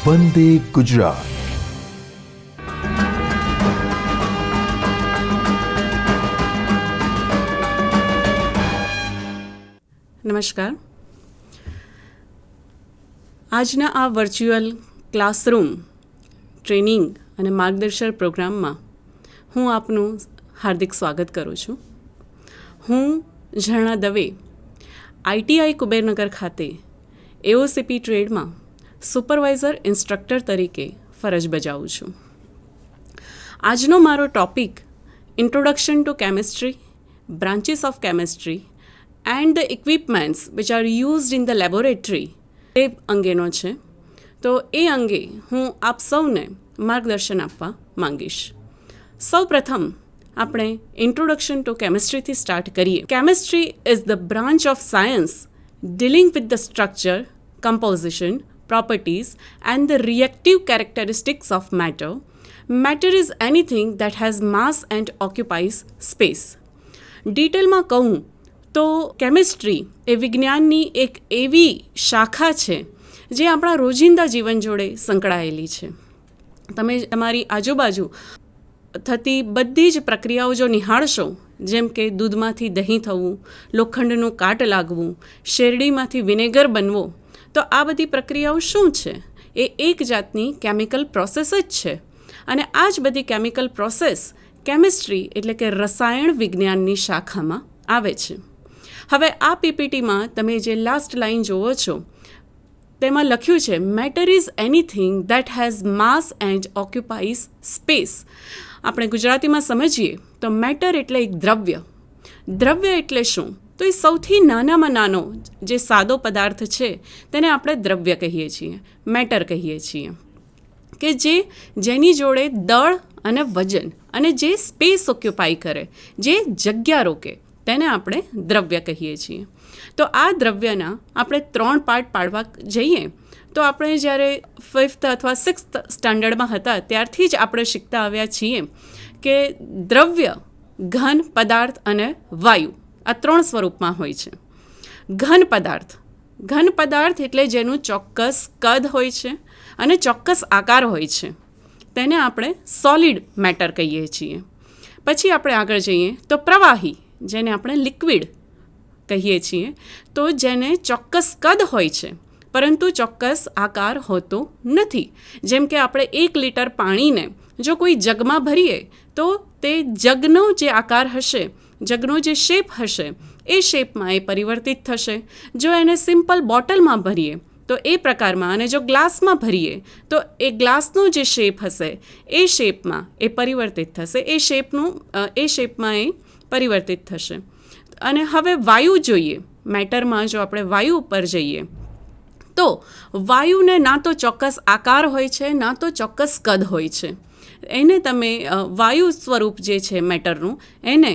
વંદે ગુજરાત. નમસ્કાર. આજના આ વર્ચ્યુઅલ ક્લાસરૂમ ટ્રેનિંગ અને માર્ગદર્શન પ્રોગ્રામમાં હું આપનું હાર્દિક સ્વાગત કરું છું. હું ઝરણા દવે ITI કુબેરનગર ખાતે AOCP ટ્રેડમાં સુપરવાઇઝર ઇન્સ્ટ્રક્ટર તરીકે ફરજ બજાવું છું. આજનો મારો topic introduction to chemistry, branches of chemistry and the equipments which are used in the laboratory એ અંગેનો છે. તો એ અંગે હું આપ સૌને માર્ગદર્શન આપવા માંગીશ. સૌ પ્રથમ આપણે ઇન્ટ્રોડક્શન ટુ કેમિસ્ટ્રીથી સ્ટાર્ટ કરીએ. Chemistry is the branch of science dealing with the structure, composition, properties and the reactive characteristics of matter. Matter is anything that has mass and occupies space. ડિટેલમાં કહું તો કેમિસ્ટ્રી એ વિજ્ઞાનની એક એવી શાખા છે જે આપણા રોજિંદા જીવન જોડે સંકળાયેલી છે. તમે તમારી આજુબાજુ થતી બધી જ પ્રક્રિયાઓ જો નિહાળશો, જેમ કે દૂધમાંથી દહીં થવું, લોખંડનું કાટ લાગવું, શેરડીમાંથી વિનેગર બનવો, તો આ બધી પ્રક્રિયાઓ શું છે? એ એક જાતની કેમિકલ પ્રોસેસ જ છે. અને આ જ બધી કેમિકલ પ્રોસેસ કેમિસ્ટ્રી એટલે કે રસાયણ વિજ્ઞાનની શાખામાં આવે છે. હવે આ PPTમાં તમે જે લાસ્ટ લાઇન જોવો છો તેમાં લખ્યું છે matter is anything that has mass and occupies space. આપણે ગુજરાતીમાં સમજીએ તો મેટર એટલે એક દ્રવ્ય. દ્રવ્ય એટલે શું? તો એ સૌથી નાનામાં નાનો જે સાદો પદાર્થ છે તેને આપણે દ્રવ્ય કહીએ છીએ, મેટર કહીએ છીએ, કે જેની જોડે દળ અને વજન અને જે સ્પેસ ઓક્યુપાઈ કરે, જે જગ્યા રોકે, તેને આપણે દ્રવ્ય કહીએ છીએ. તો આ દ્રવ્યના આપણે 3 પાર્ટ પાડવા જઈએ તો આપણે જ્યારે 5th અથવા 6th સ્ટાન્ડર્ડમાં હતા ત્યારથી જ આપણે શીખતા આવ્યા છીએ કે દ્રવ્ય, ઘન, પદાર્થ અને વાયુ આ 3 સ્વરૂપમાં હોય છે. ઘન પદાર્થ એટલે જેનું ચોક્કસ કદ હોય છે અને ચોક્કસ આકાર હોય છે, તેને આપણે સોલિડ મેટર કહીએ છીએ. પછી આપણે આગળ જઈએ તો પ્રવાહી, જેને આપણે લિક્વિડ કહીએ છીએ, તો જેને ચોક્કસ કદ હોય છે પરંતુ ચોક્કસ આકાર હોતો નથી. જેમ કે આપણે 1 લીટર પાણીને જો કોઈ જગમાં ભરીએ તો તે જગનો જે આકાર હશે, જગનો જે શેપ હશે, એ શેપમાં એ પરિવર્તિત થશે. જો એને સિમ્પલ બોટલમાં ભરીએ તો એ પ્રકારમાં, અને જો ગ્લાસમાં ભરીએ તો એ ગ્લાસનો જે શેપ હશે એ શેપમાં એ પરિવર્તિત થશે, એ શેપમાં એ પરિવર્તિત થશે. અને હવે વાયુ જોઈએ, મેટરમાં જો આપણે વાયુ ઉપર જઈએ તો વાયુને ના તો ચોક્કસ આકાર હોય છે, ના તો ચોક્કસ કદ હોય છે. એને તમે વાયુ સ્વરૂપ જે છે મેટરનું, એને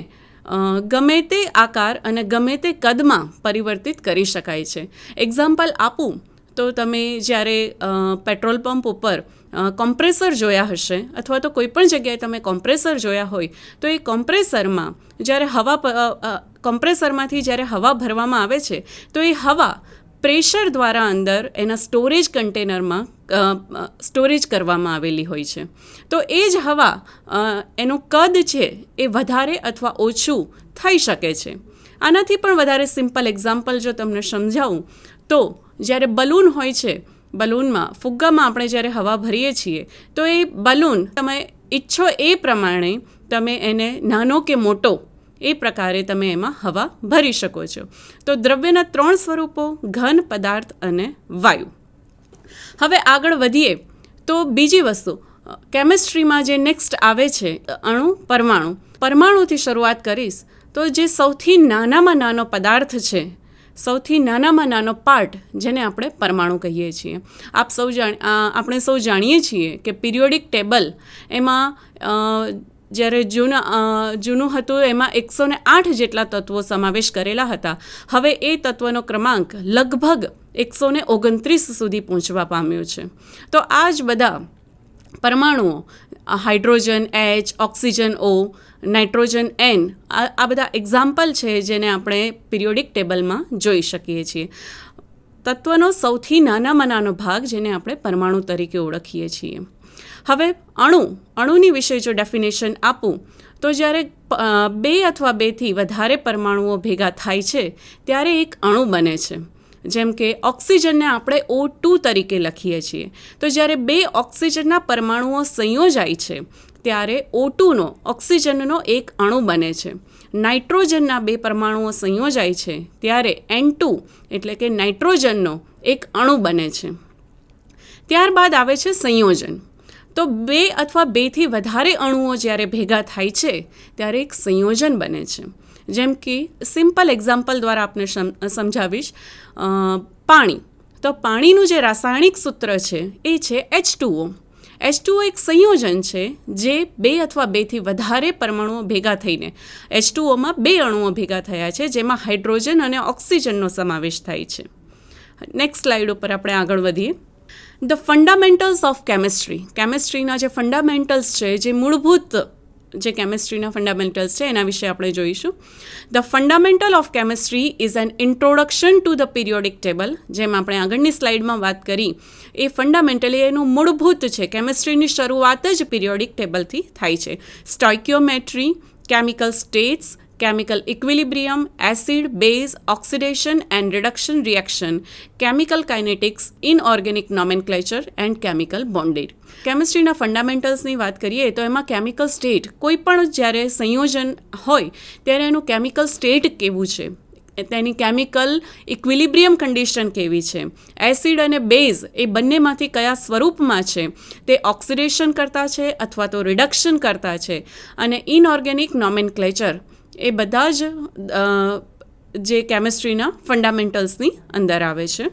ગમે તે આકાર અને ગમે તે કદમાં પરિવર્તિત કરી શકાય છે. એક્ઝામ્પલ આપું તો તમે જ્યારે પેટ્રોલ પંપ ઉપર કોમ્પ્રેસર જોયા હશે અથવા તો કોઈ પણ જગ્યાએ તમે કોમ્પ્રેસર જોયા હોય તો એ કોમ્પ્રેસરમાં જ્યારે કોમ્પ્રેસરમાંથી જ્યારે હવા ભરવામાં આવે છે તો એ હવા પ્રેશર દ્વારા અંદર એના સ્ટોરેજ કન્ટેનરમાં સ્ટોરેજ કરવામાં આવેલી હોય છે. તો એ જ હવા એનું કદ છે એ વધારે અથવા ઓછું થઈ શકે છે. આનાથી પણ વધારે સિમ્પલ એક્ઝામ્પલ જો તમને સમજાવું તો જ્યારે બલૂન હોય છે, બલૂનમાં ફુગ્ગામાં આપણે જ્યારે હવા ભરીએ છીએ તો એ બલૂન તમે ઈચ્છો એ પ્રમાણે તમે એને નાનો કે મોટો એ પ્રકારે તમે એમાં હવા ભરી શકો છો. તો દ્રવ્યના 3 સ્વરૂપો ઘન, પદાર્થ અને વાયુ. હવે આગળ વધીએ તો બીજી વસ્તુ કેમિસ્ટ્રીમાં જે નેક્સ્ટ આવે છે અણુ, પરમાણુ. પરમાણુથી શરૂઆત કરીશ તો જે સૌથી નાનામાં નાનો પદાર્થ છે, સૌથી નાનામાં નાનો પાર્ટ, જેને આપણે પરમાણુ કહીએ છીએ. આપણે સૌ જાણીએ છીએ કે પિરિયોડિક ટેબલ એમાં જ્યારે જૂનું હતું એમાં 108 જેટલા તત્વો સમાવેશ કરેલા હતા. હવે એ તત્વનો ક્રમાંક લગભગ 129 સુધી પહોંચવા પામ્યો છે. તો આ જ બધા પરમાણુઓ, hydrogen H, oxygen O, nitrogen N, આ બધા એક્ઝામ્પલ છે જેને આપણે પિરિયોડિક ટેબલમાં જોઈ શકીએ છીએ. તત્વનો સૌથી નાનામાં નાનો ભાગ જેને આપણે પરમાણુ તરીકે ઓળખીએ છીએ. હવે અણુની વિશે જો ડેફિનેશન આપું તો જ્યારે 2 અથવા 2થી વધારે પરમાણુઓ ભેગા થાય છે ત્યારે એક અણુ બને છે. જેમ કે ઓક્સિજનને આપણે O2 તરીકે લખીએ છીએ. તો જ્યારે 2 ઓક્સિજનના પરમાણુઓ સંયોજાય છે ત્યારે O2નો ઓક્સિજનનો એક અણુ બને છે. નાઇટ્રોજનના 2 પરમાણુઓ સંયોજાય છે ત્યારે N2 એટલે કે નાઇટ્રોજનનો એક અણુ બને છે. ત્યારબાદ આવે છે સંયોજન. તો 2 અથવા 2થી વધારે અણુઓ જ્યારે ભેગા થાય છે ત્યારે એક સંયોજન બને છે. જેમ કે સિમ્પલ એક્ઝામ્પલ દ્વારા આપને સમજાવીશ. પાણી. તો પાણીનું જે રાસાયણિક સૂત્ર છે એ છે H2O. H2O એક સંયોજન છે જે 2 અથવા 2થી વધારે પરમાણુઓ ભેગા થઈને H2Oમાં 2 અણુઓ ભેગા થયા છે જેમાં હાઇડ્રોજન અને ઓક્સિજનનો સમાવેશ થાય છે. નેક્સ્ટ સ્લાઇડ ઉપર આપણે આગળ વધીએ. The fundamentals of chemistry. કેમિસ્ટ્રીના જે ફંડામેન્ટલ્સ છે, જે મૂળભૂત જે કેમિસ્ટ્રીના ફંડામેન્ટલ્સ છે એના વિશે આપણે જોઈશું. The fundamental of chemistry is an introduction to the periodic table. જેમ આપણે આગળની સ્લાઇડમાં વાત કરી એ ફંડામેન્ટલી એનું મૂળભૂત છે. કેમિસ્ટ્રીની શરૂઆત જ પિરિયોડિક ટેબલથી થાય છે. Stoichiometry, chemical states, chemical equilibrium, acid, base, oxidation and reduction reaction, chemical kinetics, inorganic nomenclature and chemical bonding. કેમિસ્ટ્રીના ફંડામેન્ટલ્સની વાત કરીએ તો એમાં કેમિકલ સ્ટેટ, કોઈ પણ જ્યારે સંયોજન હોય ત્યારે એનું કેમિકલ સ્ટેટ કેવું છે, તેની કેમિકલ ઇક્વિલિબ્રિયમ કન્ડિશન કેવી છે, એસિડ અને બેઝ એ બંનેમાંથી કયા સ્વરૂપમાં છે, તે ઓક્સિડેશન કરતા છે અથવા તો રિડક્શન કરતા છે, અને ઇનઓર્ગેનિક નોમેનક્લેચર એ બધા જ જે કેમિસ્ટ્રીના ફંડામેન્ટલ્સની અંદર આવે છે.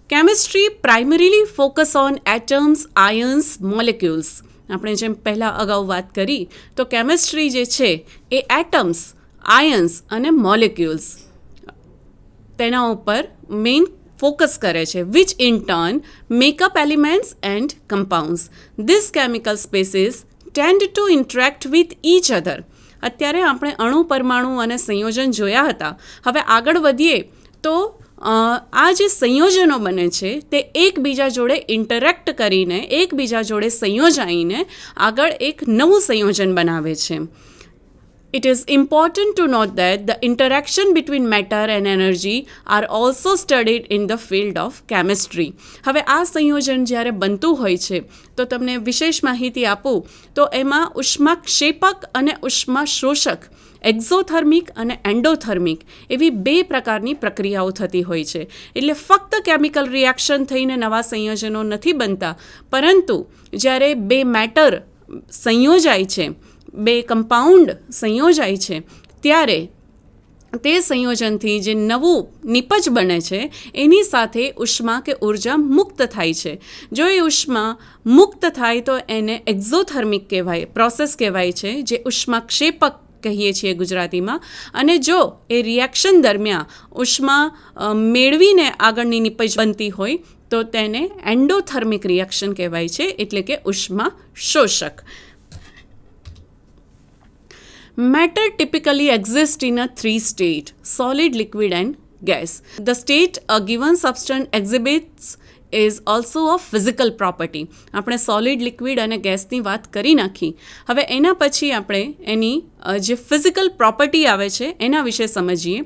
Chemistry primarily focus on atoms, ions, molecules. આપણે જેમ પહેલાં અગાઉ વાત કરી તો કેમિસ્ટ્રી જે છે એ એટમ્સ, આયન્સ અને મોલેક્યુલ્સ તેના ઉપર મેઇન ફોકસ કરે છે, which in turn make up elements and compounds. This chemical species tend to interact with each other. અત્યારે આપણે અણુ, પરમાણુ અને સંયોજન જોયા હતા. હવે આગળ વધીએ તો આ જે સંયોજનો બને છે તે એકબીજા જોડે ઇન્ટરેક્ટ કરીને, એકબીજા જોડે સંયોજાઈને આગળ એક નવું સંયોજન બનાવે છે. It is important to note that the interaction between matter and energy are also studied in the field of chemistry. હવે આ સંયોજન જ્યારે બનતું હોય છે તો તમને વિશેષ માહિતી આપું તો એમાં ઉષ્માક્ષેપક અને ઉષ્માશોષક, એક્ઝોથર્મિક અને એન્ડોથર્મિક એવી 2 પ્રકારની પ્રક્રિયાઓ થતી હોય છે. એટલે ફક્ત કેમિકલ રિએક્શન થઈને નવા સંયોજનો નથી બનતા, પરંતુ જ્યારે 2 મેટર સંયોજાય છે, 2 કમ્પાઉન્ડ સંયોજાય છે ત્યારે તે સંયોજનથી જે નવું નિપજ બને છે એની સાથે ઉષ્મા કે ઉર્જા મુક્ત થાય છે. જો એ ઉષ્મા મુક્ત થાય તો એને એક્ઝોથર્મિક કહેવાય, પ્રોસેસ કહેવાય છે, જે ઉષ્માક્ષેપક કહીએ છીએ ગુજરાતીમાં. અને જો એ રિએક્શન દરમિયાન ઉષ્મા મેળવીને આગળની નિપજ બનતી હોય તો તેને એન્ડોથર્મિક રિએક્શન કહેવાય છે, એટલે કે ઉષ્મા શોષક. Matter typically exists in a 3 state: solid, liquid and gas. The state a given substance exhibits is also a physical property. આપણે સોલિડ, લિક્વિડ અને ગેસની વાત કરી નાખી. હવે એના પછી આપણે એની જે ફિઝિકલ પ્રોપર્ટી આવે છે એના વિશે સમજીએ.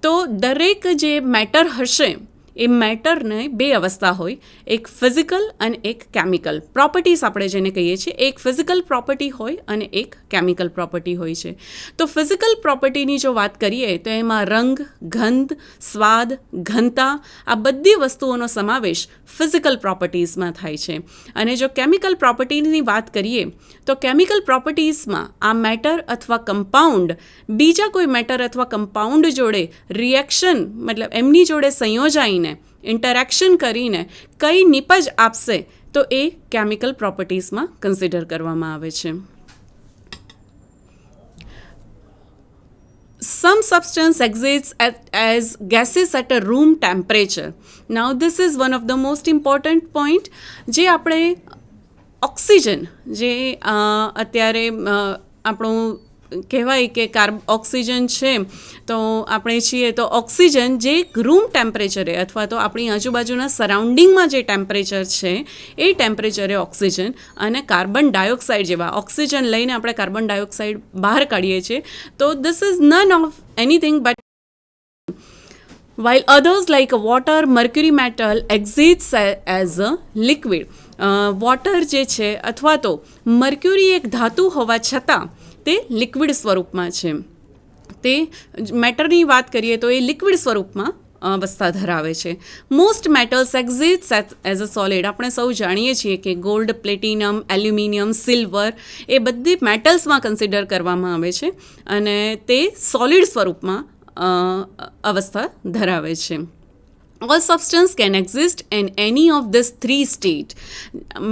તો દરેક જે મેટર હશે એ મેટરને 2 અવસ્થા હોય, એક ફિઝિકલ અને એક કેમિકલ પ્રોપર્ટીઝ આપણે જેને કહીએ છીએ. એક ફિઝિકલ પ્રોપર્ટી હોય અને એક કેમિકલ પ્રોપર્ટી હોય છે. તો ફિઝિકલ પ્રોપર્ટીની જો વાત કરીએ તો એમાં રંગ, ગંધ, સ્વાદ, ઘનતા આ બધી વસ્તુઓનો સમાવેશ ફિઝિકલ પ્રોપર્ટીઝમાં થાય છે. અને જો કેમિકલ પ્રોપર્ટીની વાત કરીએ તો કેમિકલ પ્રોપર્ટીઝમાં આ મેટર અથવા કમ્પાઉન્ડ બીજા કોઈ મેટર અથવા કમ્પાઉન્ડ જોડે રિએક્શન, મતલબ એમની જોડે સંયોજાઈને, ઇન્ટરેક્શન કરીને કઈ નિપજ આપશે તો એ કેમિકલ પ્રોપર્ટીઝમાં કન્સિડર કરવામાં આવે છે. Some substance exists as gases at a room temperature. Now this is one of the most important point. જે આપણે ઓક્સિજન જે અત્યારે આપણું કહેવાય કે ઓક્સિજન છે તો આપણે છીએ તો ઓક્સિજન જે રૂમ ટેમ્પરેચરે અથવા તો આપણી આજુબાજુના સરાઉન્ડિંગમાં જે ટેમ્પરેચર છે એ ટેમ્પરેચરે ઓક્સિજન, અને કાર્બન ડાયોક્સાઇડ જેવા ઓક્સિજન લઈને આપણે કાર્બન ડાયોક્સાઇડ બહાર કાઢીએ છીએ. તો this is none of anything but while others like water, mercury metal exists as a liquid. Water જે છે અથવા તો મર્ક્યુરી એક ધાતુ હોવા છતાં તે લિક્વિડ સ્વરૂપમાં છે. તે મેટરની વાત કરીએ તો એ લિક્વિડ સ્વરૂપમાં અવસ્થા ધરાવે છે. Most metals exist as a solid. આપણે સૌ જાણીએ છીએ કે ગોલ્ડ, પ્લેટિનમ, એલ્યુમિનિયમ, સિલ્વર એ બધી મેટલ્સમાં કન્સિડર કરવામાં આવે છે અને તે સોલિડ સ્વરૂપમાં અવસ્થા ધરાવે છે. All substance can exist in any of this 3 state.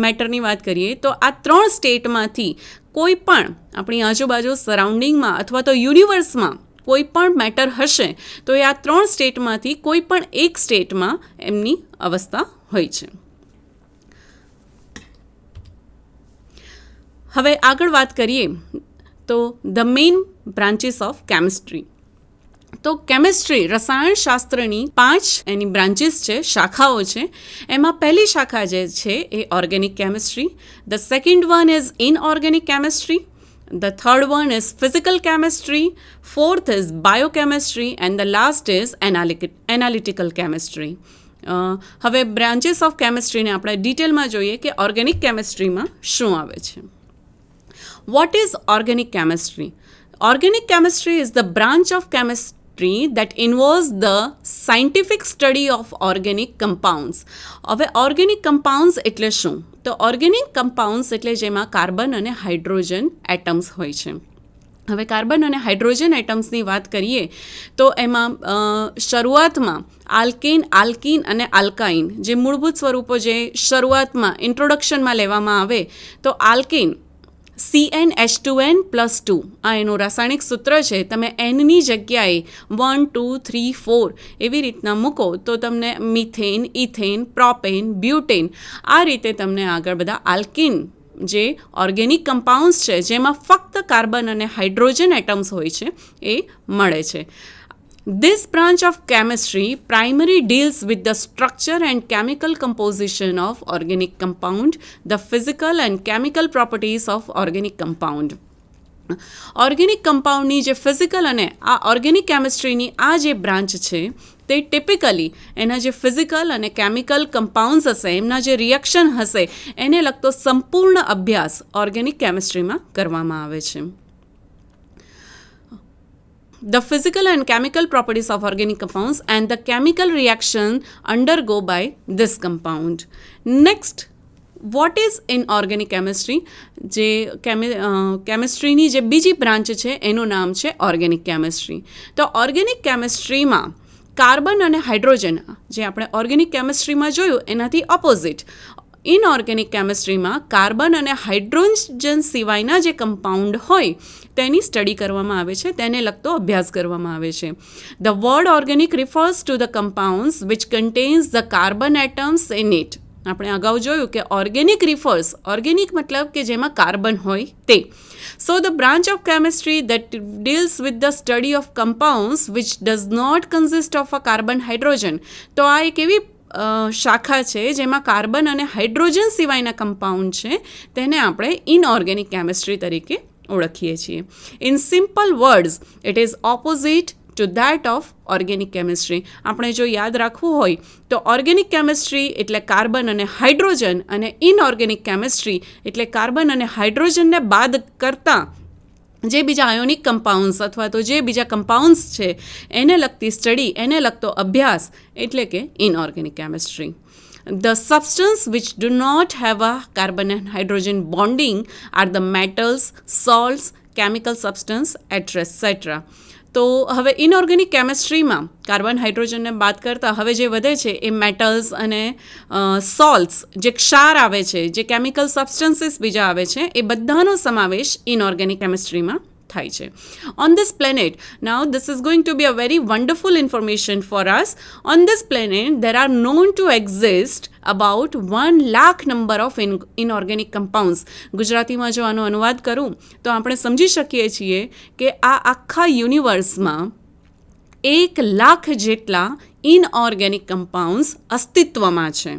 મેટરની વાત કરીએ તો આ 3 સ્ટેટમાંથી કોઈ પણ આપણી આજુબાજુ સરાઉન્ડિંગમાં અથવા તો યુનિવર્સમાં કોઈ પણ મેટર હશે તો એ આ 3 સ્ટેટમાંથી કોઈ પણ એક સ્ટેટમાં એમની અવસ્થા હોય છે. હવે આગળ વાત કરીએ તો the main branches of chemistry. તો કેમિસ્ટ્રી, રસાયણશાસ્ત્રની 5 એની બ્રાન્ચીસ છે, શાખાઓ છે. એમાં પહેલી શાખા જે છે એ organic chemistry. The second one is inorganic chemistry. The third one is physical chemistry. Fourth is biochemistry and the last is analytical chemistry. હવે બ્રાન્ચીસ ઓફ કેમિસ્ટ્રીને આપણે ડિટેલમાં જોઈએ કે ઓર્ગેનિક કેમિસ્ટ્રીમાં શું આવે છે. What is organic chemistry? Organic chemistry is the branch of chemistry that involves the scientific study of organic compounds. હવે ઓર્ગેનિક કમ્પાઉન્ડ્સ એટલે શું? તો ઓર્ગેનિક કમ્પાઉન્ડ્સ એટલે જેમાં કાર્બન અને હાઇડ્રોજન એટમ્સ હોય છે. હવે કાર્બન અને હાઇડ્રોજન એટમ્સની વાત કરીએ તો એમાં શરૂઆતમાં આલ્કેન, આલ્કીન અને આલ્કાઇન જે મૂળભૂત સ્વરૂપો જે શરૂઆતમાં ઇન્ટ્રોડક્શનમાં લેવામાં આવે તો આલ્કેન CnH2n+2 આ એનું રાસાયણિક સૂત્ર છે. તમે એનની જગ્યાએ 1, 2, 3, 4 એવી રીતના મૂકો તો તમને મિથેન, ઇથેન, પ્રોપેન, બ્યુટેન આ રીતે તમને આગળ બધા આલ્કીન જે ઓર્ગેનિક કમ્પાઉન્ડ્સ છે જેમાં ફક્ત કાર્બન અને હાઇડ્રોજન એટમ્સ હોય છે એ મળે છે. This branch of chemistry primarily deals with the structure and chemical composition of organic compound, the physical and chemical properties of organic compound. Organic કમ્પાઉન્ડની જે ફિઝિકલ અને આ ઓર્ગેનિક કેમિસ્ટ્રીની આ જે બ્રાન્ચ છે તે ટિપિકલી એના જે ફિઝિકલ અને કેમિકલ કમ્પાઉન્ડ્સ હશે, એમના જે રિએક્શન હશે એને લગતો સંપૂર્ણ અભ્યાસ ઓર્ગેનિક કેમિસ્ટ્રીમાં કરવામાં આવે છે. The physical and chemical properties of organic compounds and the chemical reaction undergo by this compound. Next, what is inorganic chemistry? જે કેમિસ્ટ્રીની જે બીજી બ્રાન્ચ છે એનું નામ છે ઓર્ગેનિક કેમિસ્ટ્રી. તો ઓર્ગેનિક કેમિસ્ટ્રીમાં કાર્બન અને હાઇડ્રોજન જે આપણે ઓર્ગેનિક કેમિસ્ટ્રીમાં જોયું એનાથી ઓપોઝિટ ઇનઓર્ગેનિક કેમિસ્ટ્રીમાં કાર્બન અને હાઇડ્રોજન સિવાયના જે કમ્પાઉન્ડ હોય તેની સ્ટડી કરવામાં આવે છે, તેને લગતો અભ્યાસ કરવામાં આવે છે. The word organic refers to the compounds which contains the carbon atoms in it. આપણે અગાઉ જોયું કે ઓર્ગેનિક રિફર્સ, ઓર્ગેનિક મતલબ કે જેમાં કાર્બન હોય તે. So the branch of chemistry that deals with the study of compounds which does not consist of a carbon hydrogen. તો આ એક એવી શાખા છે જેમાં કાર્બન અને હાઇડ્રોજન સિવાયના કમ્પાઉન્ડ છે તેને આપણે ઇનઓર્ગેનિક કેમિસ્ટ્રી તરીકે ઓળખીએ છીએ. In simple words it is opposite two that of organic chemistry. આપણે જો યાદ રાખવું હોય તો ઓર્ગેનિક કેમિસ્ટ્રી એટલે કાર્બન અને હાઇડ્રોજન અને ઇનઓર્ગેનિક કેમિસ્ટ્રી એટલે કાર્બન અને હાઇડ્રોજનને બાદ કરતાં જે બીજા આયોનિક કમ્પાઉન્ડ્સ અથવા તો જે બીજા કમ્પાઉન્ડ્સ છે એને લગતી સ્ટડી, એને લગતો અભ્યાસ એટલે કે inorganic chemistry. The substance which do not have a carbon and hydrogen bonding are the metals, salts, chemical substance, etc. તો હવે ઇનઓર્ગેનિક કેમિસ્ટ્રીમાં કાર્બન હાઇડ્રોજનને બાદ કરતાં હવે જે વધે છે એ મેટલ્સ અને સોલ્ટ્સ, જે ક્ષાર આવે છે, જે કેમિકલ સબસ્ટન્સીસ બીજા આવે છે એ બધાનો સમાવેશ ઇનઓર્ગેનિક કેમિસ્ટ્રીમાં થાય છે. On this planet, now this is going to be a very wonderful information for us. On this planet, there are known to exist about 1 lakh number of inorganic compounds. ગુજરાતીમાં જો આનો અનુવાદ કરું તો આપણે સમજી શકીએ છીએ કે આ આખા યુનિવર્સમાં 1 લાખ જેટલા ઇનઓર્ગેનિક કમ્પાઉન્ડ્સ અસ્તિત્વમાં છે.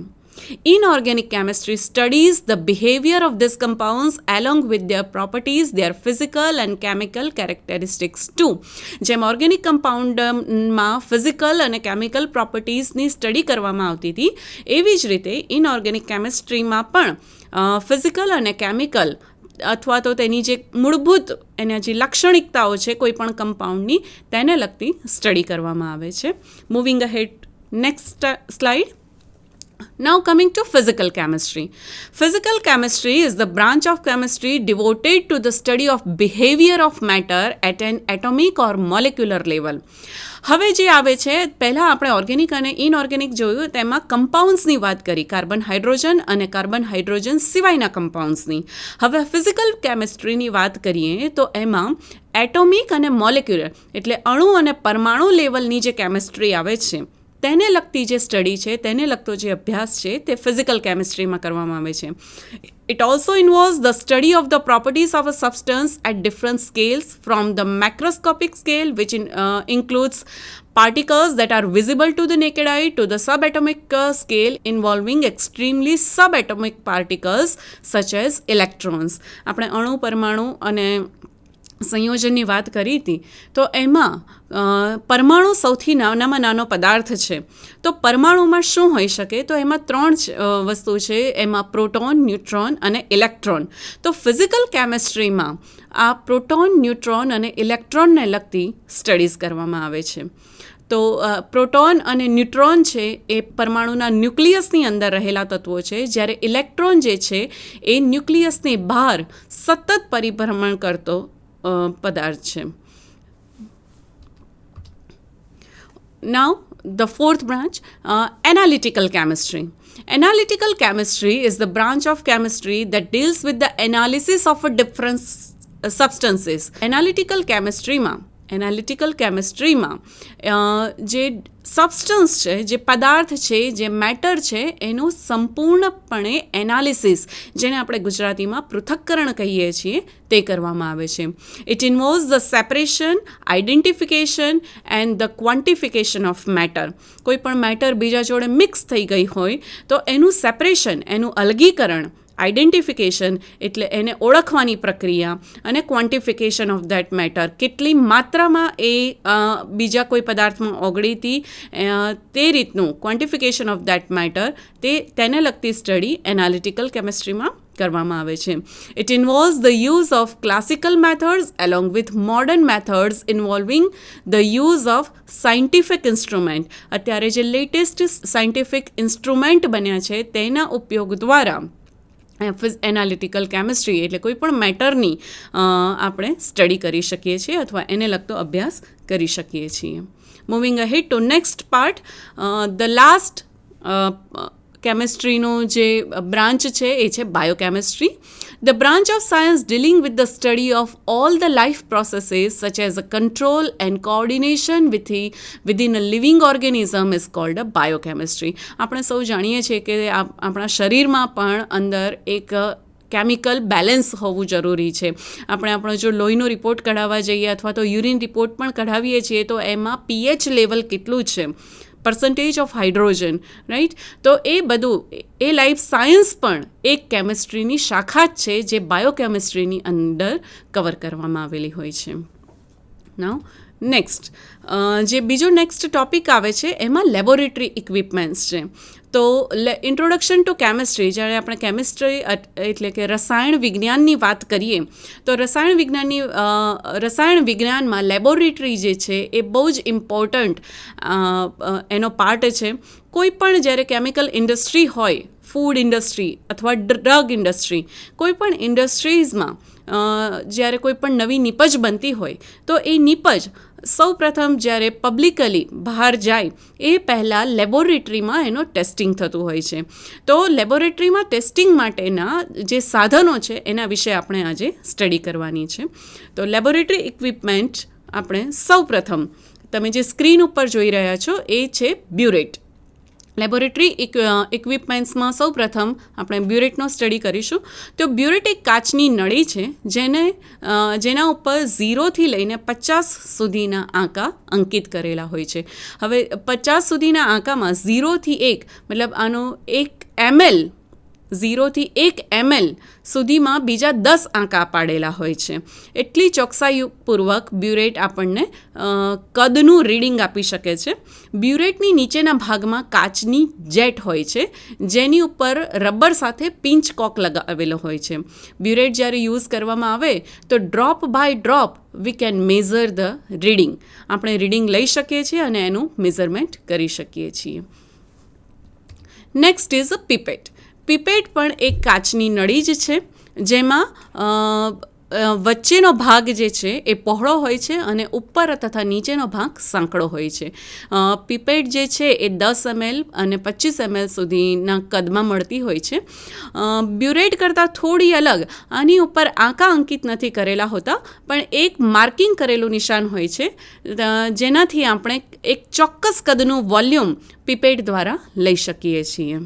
Inorganic chemistry studies the behavior of these compounds along with their properties, their physical and chemical characteristics too. જેમ ઓર્ગેનિક કમ્પાઉન્ડમાં ફિઝિકલ અને કેમિકલ પ્રોપર્ટીઝની સ્ટડી કરવામાં આવતી હતી, એવી જ રીતે ઇનઓર્ગેનિક કેમિસ્ટ્રીમાં પણ ફિઝિકલ અને કેમિકલ અથવા તો તેની જે મૂળભૂત એના જે લાક્ષણિકતાઓ છે કોઈ પણ કમ્પાઉન્ડની તેને લગતી સ્ટડી કરવામાં આવે છે. Moving ahead, next slide. Now coming to physical chemistry. Physical chemistry is the branch of chemistry devoted to the study of behavior of matter at an atomic or molecular level. હવે જે આવે છે, પહેલાં આપણે organic અને inorganic જોયું, તેમાં કમ્પાઉન્ડ્સની વાત કરી, કાર્બન હાઇડ્રોજન અને કાર્બન હાઇડ્રોજન સિવાયના કમ્પાઉન્ડ્સની. હવે ફિઝિકલ કેમિસ્ટ્રીની વાત કરીએ તો એમાં એટોમિક અને મોલેક્યુલર એટલે અણુ અને પરમાણુ લેવલની જે કેમિસ્ટ્રી આવે છે તેને લગતી જે સ્ટડી છે, તેને લગતો જે અભ્યાસ છે તે ફિઝિકલ કેમિસ્ટ્રીમાં કરવામાં આવે છે. It also involves the study of the properties of a substance at different scales, from the macroscopic scale, which includes particles that are visible to the naked eye, to the subatomic scale involving extremely subatomic particles such as electrons. આપણે અણુ, પરમાણુ અને સંયોજનની વાત કરી હતી, તો એમાં પરમાણુ સૌથી નાનામાં નાનો પદાર્થ છે. તો પરમાણુમાં શું હોઈ શકે? તો એમાં 3 વસ્તુ છે, એમાં પ્રોટોન, ન્યુટ્રોન અને ઇલેક્ટ્રોન. તો ફિઝિકલ કેમિસ્ટ્રીમાં આ પ્રોટોન, ન્યુટ્રોન અને ઇલેક્ટ્રોનને લગતી સ્ટડીઝ કરવામાં આવે છે. તો પ્રોટોન અને ન્યુટ્રોન છે એ પરમાણુના ન્યુક્લિયસની અંદર રહેલા તત્વો છે, જ્યારે ઇલેક્ટ્રોન જે છે એ ન્યુક્લિયસની બહાર સતત પરિભ્રમણ કરતો પદાર્થ છે. Now the fourth branch, analytical chemistry. Analytical chemistry is the branch of chemistry that deals with the analysis of a different substances. Analytical chemistryમાં જે સબસ્ટન્સ છે, જે પદાર્થ છે, જે મેટર છે, એનું સંપૂર્ણપણે એનાલિસિસ, જેને આપણે ગુજરાતીમાં પૃથક્કરણ કહીએ છીએ, તે કરવામાં આવે છે. It involves the separation, identification and the quantification of matter. કોઈ પણ મેટર બીજા જોડે મિક્સ થઈ ગઈ હોય તો એનું સેપરેશન, એનું અલગીકરણ, આઇડેન્ટિફિકેશન એટલે એને ઓળખવાની પ્રક્રિયા, અને ક્વોન્ટિફિકેશન ઓફ ધેટ મેટર, કેટલી માત્રામાં એ બીજા કોઈ પદાર્થમાં ઓગળી હતી તે રીતનું ક્વોન્ટિફિકેશન ઓફ ધેટ મેટર, તેને લગતી સ્ટડી એનાલિટિકલ કેમિસ્ટ્રીમાં કરવામાં આવે છે. It involves the use of classical methods along with modern methods ઇન્વોલ્વિંગ the use of scientific instrument. અત્યારે જે લેટેસ્ટ સાયન્ટિફિક ઇન્સ્ટ્રુમેન્ટ બન્યા છે તેના ઉપયોગ દ્વારા એનાલિટિકલ કેમિસ્ટ્રી એટલે કોઈ પણ મેટરની આપણે સ્ટડી કરી શકીએ છીએ અથવા એને લગતો અભ્યાસ કરી શકીએ છીએ. Moving ahead to next part, the last કેમિસ્ટ્રીનો જે બ્રાન્ચ છે એ છે biochemistry. The branch of science dealing with the study of all the life processes such as a control and coordination within a living organism is called a biochemistry. આપણે સૌ જાણીએ છીએ કે આપણા શરીરમાં પણ અંદર એક કેમિકલ બેલેન્સ હોવું જરૂરી છે. આપણે આપણો જો લોહીનો રિપોર્ટ કઢાવવા જઈએ અથવા તો યુરિન રિપોર્ટ પણ કઢાવીએ છીએ તો એમાં pH લેવલ કેટલું છે, પર્સન્ટેજ ઓફ હાઇડ્રોજન, રાઈટ? તો એ બધું એ લાઈફ સાયન્સ પણ એક કેમિસ્ટ્રીની શાખા જ છે જે બાયોકેમિસ્ટ્રીની અંદર કવર કરવામાં આવેલી હોય છે. નાઉ નેક્સ્ટ જે બીજો નેક્સ્ટ ટોપિક આવે છે એમાં લેબોરેટરી ઇક્વિપમેન્ટ્સ છે. તો ઇન્ટ્રોડક્શન ટુ કેમિસ્ટ્રી, જ્યારે આપણે કેમિસ્ટ્રી એટલે કે રસાયણ વિજ્ઞાનની વાત કરીએ તો રસાયણ વિજ્ઞાનમાં લેબોરેટરી જે છે એ બહુ જ ઇમ્પોર્ટન્ટ એનો પાર્ટ છે. કોઈ પણ જ્યારે કેમિકલ ઇન્ડસ્ટ્રી હોય, ફૂડ ઇન્ડસ્ટ્રી અથવા ડ્રગ ઇન્ડસ્ટ્રી, કોઈ પણ ઇન્ડસ્ટ્રીઝમાં જ્યારે કોઈ પણ નવી નિપજ બનતી હોય તો એ નિપજ સૌપ્રથમ જ્યારે પબ્લિકલી બહાર જાય એ પહેલાં લેબોરેટરીમાં એનો ટેસ્ટિંગ થતું હોય છે. તો લેબોરેટરીમાં ટેસ્ટિંગ માટેના જે સાધનો છે એના વિશે આપણે આજે સ્ટડી કરવાની છે. તો લેબોરેટરી ઇક્વિપમેન્ટ આપણે સૌપ્રથમ તમે જે સ્ક્રીન ઉપર જોઈ રહ્યા છો એ છે બ્યુરેટ. લેબોરેટરી ઇક્વિપમેન્ટ્સમાં સૌપ્રથમ આપણે બ્યુરેટનો સ્ટડી કરીશું. તો બ્યુરેટ એક કાચની નળી છે જેના ઉપર 0થી લઈને 50 સુધીના આંકા અંકિત કરેલા હોય છે. હવે 50 સુધીના આંકામાં 0થી 1 મતલબ આનો 1 ml 0થી 1 ml સુધીમાં બીજા 10 આંકા પાડેલા હોય છે. એટલી ચોકસાઈપૂર્વક બ્યુરેટ આપણને કદનું રીડિંગ આપી શકે છે. બ્યુરેટની નીચેના ભાગમાં કાચની જેટ હોય છે જેની ઉપર રબર સાથે પિંચ કોક લગાવેલો હોય છે. બ્યુરેટ જ્યારે યુઝ કરવામાં આવે તો drop by drop we can measure the reading. આપણે રીડિંગ લઈ શકીએ છીએ અને એનું મેઝરમેન્ટ કરી શકીએ છીએ. Next is a પીપેટ. પીપેટ પણ એક કાચની નળી જ છે જેમાં વચ્ચેનો ભાગ જે છે એ પહોળો હોય છે અને ઉપર તથા નીચેનો ભાગ સાંકડો હોય છે. પીપેટ જે છે એ 10 ml અને 25 ml સુધીના કદમાં મળતી હોય છે. બ્યુરેટ કરતાં થોડી અલગ આની ઉપર આંકા અંકિત નથી કરેલા હોતા પણ એક માર્કિંગ કરેલું નિશાન હોય છે જેનાથી આપણે એક ચોક્કસ કદનું વોલ્યુમ પીપેટ દ્વારા લઈ શકીએ છીએ.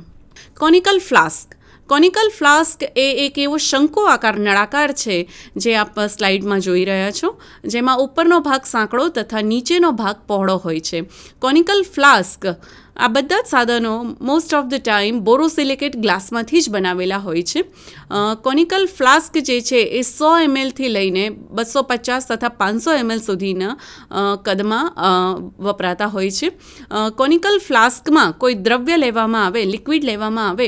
Conical flask. કોનિકલ ફ્લાસ્ક એ એક એવો શંકુ આકાર નળાકાર છે જે આપ સ્લાઇડમાં જોઈ રહ્યા છો જેમાં ઉપરનો ભાગ સાંકડો તથા નીચેનો ભાગ પહોળો હોય છે. કોનિકલ ફ્લાસ્ક આ બધા જ સાધનો મોસ્ટ ઓફ ધ ટાઈમ બોરોસિલિકેટ ગ્લાસમાંથી જ બનાવેલા હોય છે. કોનિકલ ફ્લાસ્ક જે છે એ 100 mlથી લઈને 250 તથા 500 ml સુધીના કદમાં વપરાતા હોય છે. કોનિકલ ફ્લાસ્કમાં કોઈ દ્રવ્ય લેવામાં આવે, લિક્વિડ લેવામાં આવે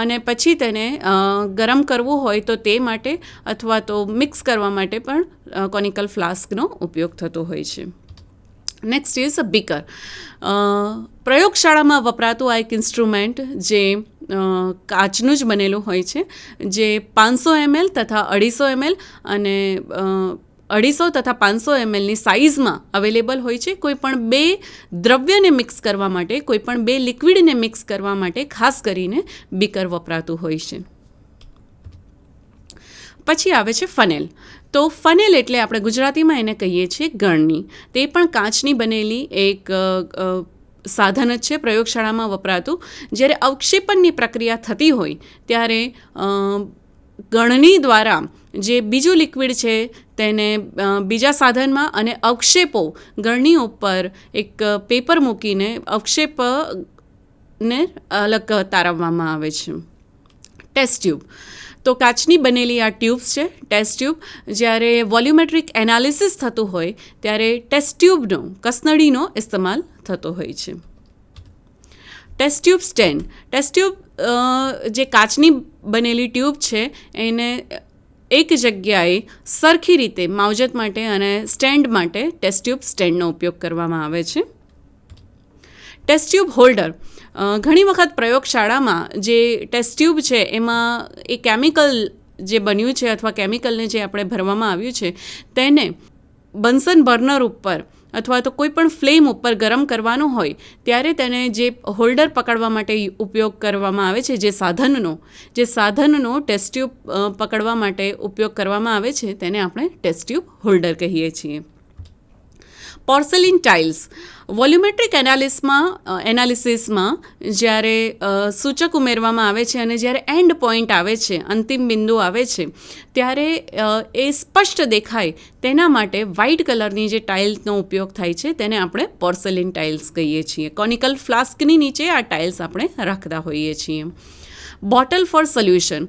અને પછી તેને ગરમ કરવું હોય તો તે માટે અથવા તો મિક્સ કરવા માટે પણ કોનિકલ ફ્લાસ્કનો ઉપયોગ થતો હોય છે. Next is a beaker. પ્રયોગશાળામાં વપરાતું આ એક ઇન્સ્ટ્રુમેન્ટ જે કાચનું જ બનેલું હોય છે જે 500 ml તથા 250 ml અને 250 તથા 500 mlની સાઇઝમાં અવેલેબલ હોય છે. કોઈ પણ બે દ્રવ્યને મિક્સ કરવા માટે, કોઈ પણ બે લિક્વિડને મિક્સ કરવા માટે ખાસ કરીને બીકર વપરાતું હોય છે. પછી આવે છે ફનેલ. તો ફનેલ એટલે આપણે ગુજરાતીમાં એને કહીએ છીએ ગળણી. તે પણ કાચની બનેલી એક સાધન જ છે પ્રયોગશાળામાં વપરાતું. જ્યારે અવક્ષેપણની પ્રક્રિયા થતી હોય ત્યારે ગળણી દ્વારા જે બીજું લિક્વિડ છે તેને બીજા સાધનમાં અને અવક્ષેપો ગળણી ઉપર એક પેપર મૂકીને અવક્ષેપને અલગ તારવવામાં આવે છે. Test tube. તો કાચની બનેલી આ ટ્યુબ્સ છે ટેસ્ટ ટ્યુબ. જ્યારે વોલ્યુમેટ્રિક એનાલિસિસ થતું હોય ત્યારે ટેસ્ટ ટ્યુબનો કસનળીનો ઇસ્તેમાલ થતો હોય છે. Test tube stand. Test tube જે કાચની બનેલી ટ્યુબ છે એને એક જગ્યાએ સરખી રીતે માવજત માટે અને સ્ટેન્ડ માટે ટેસ્ટ ટ્યુબ સ્ટેન્ડનો ઉપયોગ કરવામાં આવે છે. Test tube holder. ઘણી વખત પ્રયોગશાળામાં જે ટેસ્ટ ટ્યુબ છે એમાં એ કેમિકલ જે બન્યું છે અથવા કેમિકલને જે આપણે ભરવામાં આવ્યું છે તેને બન્સન બર્નર ઉપર અથવા તો કોઈ પણ ફ્લેમ ઉપર ગરમ કરવાનું હોય ત્યારે તેને જે હોલ્ડર પકડવા માટે ઉપયોગ કરવામાં આવે છે જે સાધનનો ટેસ્ટ ટ્યુબ પકડવા માટે ઉપયોગ કરવામાં આવે છે તેને આપણે ટેસ્ટ ટ્યુબ હોલ્ડર કહીએ છીએ. Porcelain tiles. વોલ્યુમેટ્રિક એનાલિસિસમાં જ્યારે સૂચક ઉમેરવામાં આવે છે અને જ્યારે એન્ડ પોઈન્ટ આવે છે, અંતિમ બિંદુ આવે છે ત્યારે એ સ્પષ્ટ દેખાય તેના માટે વ્હાઇટ કલરની જે ટાઇલ્સનો ઉપયોગ થાય છે તેને આપણે પોર્સેલિન ટાઇલ્સ કહીએ છીએ. કોનિકલ ફ્લાસ્કની નીચે આ ટાઇલ્સ આપણે રાખતા હોઈએ છીએ. Bottle for solution.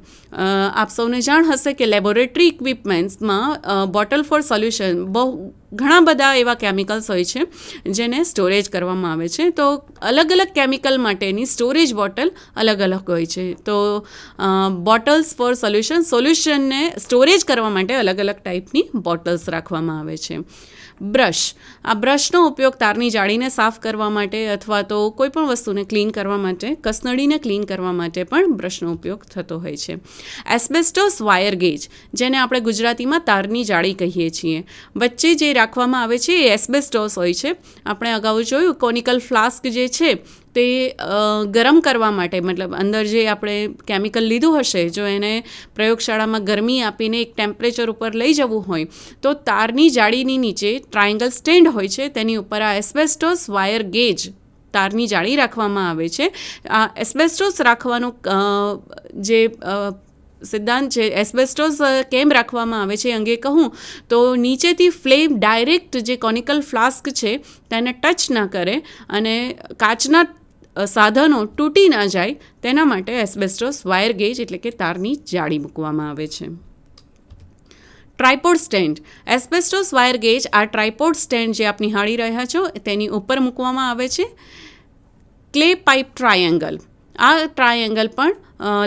આપ સૌને જાણ હશે કે લેબોરેટરી ઇક્વિપમેન્ટ્સમાં બોટલ ફોર સોલ્યુશન ઘણા બધા એવા કેમિકલ્સ હોય છે જેને સ્ટોરેજ કરવામાં આવે છે. તો અલગ અલગ કેમિકલ માટેની સ્ટોરેજ બોટલ અલગ અલગ હોય છે. તો બોટલ્સ ફોર સોલ્યુશનને સ્ટોરેજ કરવા માટે અલગ અલગ ટાઈપની બોટલ્સ રાખવામાં આવે છે. બ્રશ. આ બ્રશનો ઉપયોગ તારની જાળીને સાફ કરવા માટે અથવા તો કોઈ પણ વસ્તુને ક્લીન કરવા માટે, કસનળીને ક્લીન કરવા માટે પણ બ્રશનો ઉપયોગ થતો હોય છે. એસ્બેસ્ટોસ વાયર ગેજ, જેને આપણે ગુજરાતીમાં તારની જાળી કહીએ છીએ, વચ્ચે જે રાખવામાં આવે છે એ એસ્બેસ્ટોસ હોય છે. આપણે અગાઉ જોયું કોનિકલ ફ્લાસ્ક જે છે તે ગરમ કરવા માટે, મતલબ અંદર જે આપણે કેમિકલ લીધું હશે, જો એને પ્રયોગશાળામાં ગરમી આપીને એક ટેમ્પરેચર ઉપર લઈ જવું હોય તો તારની જાળીની નીચે ટ્રાયંગલ સ્ટેન્ડ હોય છે, તેની ઉપર આ એસ્બેસ્ટોસ વાયર ગેજ તારની જાળી રાખવામાં આવે છે. આ એસ્બેસ્ટોસ રાખવાનું જે સિદ્ધાંત છે, એસ્બેસ્ટોસ કેમ રાખવામાં આવે છે અંગે કહું તો નીચેથી ફ્લેમ ડાયરેક્ટ જે કોનિકલ ફ્લાસ્ક છે તેને ટચ ના કરે અને કાચના સાધનો તૂટી ના જાય તેના માટે એસ્બેસ્ટોસ વાયર ગેજ એટલે કે તારની જાળી મૂકવામાં આવે છે. Tripod stand. Asbestos wire gauge આ ટ્રાયપોડ સ્ટેન્ડ જે આપ નિહાળી રહ્યા છો તેની ઉપર મૂકવામાં આવે છે. Clay pipe triangle. આ ટ્રાયેંગલ પણ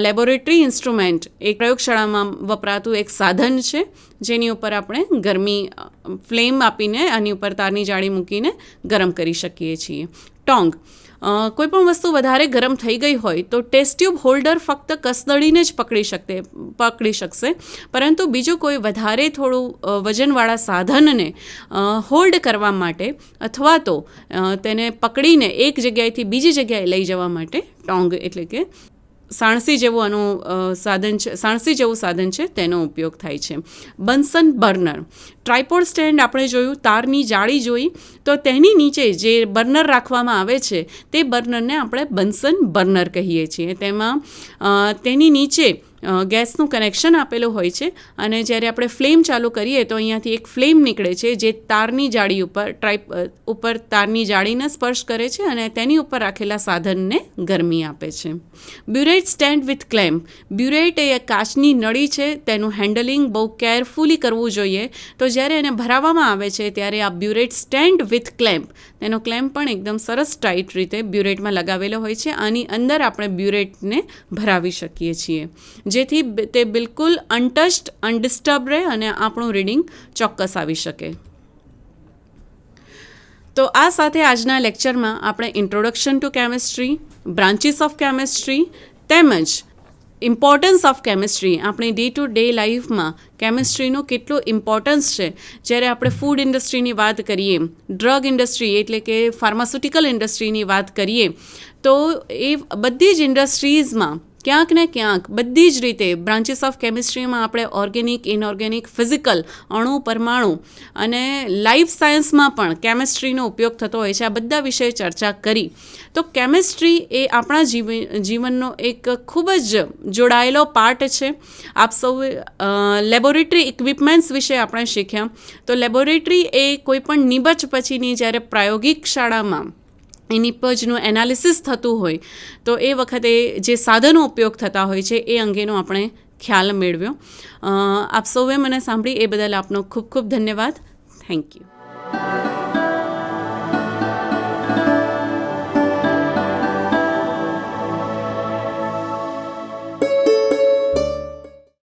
લેબોરેટરી ઇન્સ્ટ્રુમેન્ટ, એક પ્રયોગશાળામાં વપરાતું એક સાધન છે જેની ઉપર આપણે ગરમી ફ્લેમ આપીને આની ઉપર તારની જાળી મૂકીને ગરમ કરી શકીએ છીએ. ટોંગ. કોઈપણ વસ્તુ વધારે ગરમ થઈ ગઈ હોય તો ટેસ્ટ ટ્યુબ હોલ્ડર ફક્ત કસનળીને જ પકડી શકશે, પરંતુ બીજું કોઈ વધારે થોડું વજનવાળા સાધનને હોલ્ડ કરવા માટે અથવા તો તેને પકડીને એક જગ્યાએથી બીજી જગ્યાએ લઈ જવા માટે ટોંગ એટલે કે સાણસી જેવું સાધન છે તેનો ઉપયોગ થાય છે. Bunsen burner. ટ્રાયપોડ સ્ટેન્ડ આપણે જોયું, તારની જાળી જોઈ, તો તેની નીચે જે બર્નર રાખવામાં આવે છે તે બર્નરને આપણે બન્સન બર્નર કહીએ છીએ. તેમાં તેની નીચે ગેસનું કનેક્શન આપેલું હોય છે અને જ્યારે આપણે ફ્લેમ ચાલુ કરીએ તો અહીંયાથી એક ફ્લેમ નીકળે છે જે તારની જાળી ઉપર તારની જાળીને સ્પર્શ કરે છે અને તેની ઉપર રાખેલા સાધનને ગરમી આપે છે. Burette stand with clamp. Burette એ કાચની નળી છે, તેનું હેન્ડલિંગ બહુ કેરફુલી કરવું જોઈએ. તો જ્યારે એને ભરાવવામાં આવે છે ત્યારે આ બ્યુરેટ સ્ટેન્ડ વિથ ક્લેમ્પ, તેનો ક્લેમ્પ પણ એકદમ સરસ ટાઈટ રીતે બ્યુરેટમાં લગાવેલો હોય છે. આની અંદર આપણે બ્યુરેટને ભરાવી શકીએ છીએ જેથી તે બિલકુલ અનટચ્ડ, અનડિસ્ટર્બ રહે અને આપણું રીડિંગ ચોક્કસ આવી શકે. તો આ સાથે આજના લેક્ચરમાં આપણે introduction to chemistry, branches of chemistry તેમજ ઇમ્પોર્ટન્સ ઓફ કેમિસ્ટ્રી, આપણી ડે ટુ ડે લાઈફમાં કેમિસ્ટ્રીનું કેટલું ઇમ્પોર્ટન્સ છે. જ્યારે આપણે ફૂડ ઇન્ડસ્ટ્રીની વાત કરીએ, ડ્રગ ઇન્ડસ્ટ્રી એટલે કે ફાર્માસ્યુટિકલ ઇન્ડસ્ટ્રીની વાત કરીએ તો એ બધી જ ઇન્ડસ્ટ્રીઝમાં ક્યાંક ને ક્યાંક બધી જ રીતે બ્રાન્ચીસ ઓફ કેમિસ્ટ્રીમાં આપણે ઓર્ગેનિક, ઇનઓર્ગેનિક, ફિઝિકલ, અણુ, પરમાણુ અને લાઈફ સાયન્સમાં પણ કેમિસ્ટ્રીનો ઉપયોગ થતો હોય છે. આ બધા વિશે ચર્ચા કરી. તો કેમિસ્ટ્રી એ આપણા જીવનનો એક ખૂબ જ જોડાયેલો પાર્ટ છે. આપ સૌ લેબોરેટરી ઇક્વિપમેન્ટ્સ વિશે આપણે શીખ્યા. તો લેબોરેટરી એ કોઈ પણ નિબચ પછીની જ્યારે પ્રાયોગિક શાળામાં એ નિપજનું એનાલિસિસ થતું હોય તો એ વખતે જે સાધનો ઉપયોગ થતા હોય છે એ અંગેનો આપણે ખ્યાલ મેળવ્યો. આપ સૌએ મને સાંભળી એ બદલ આપનો ખૂબ ખૂબ ધન્યવાદ. Thank you.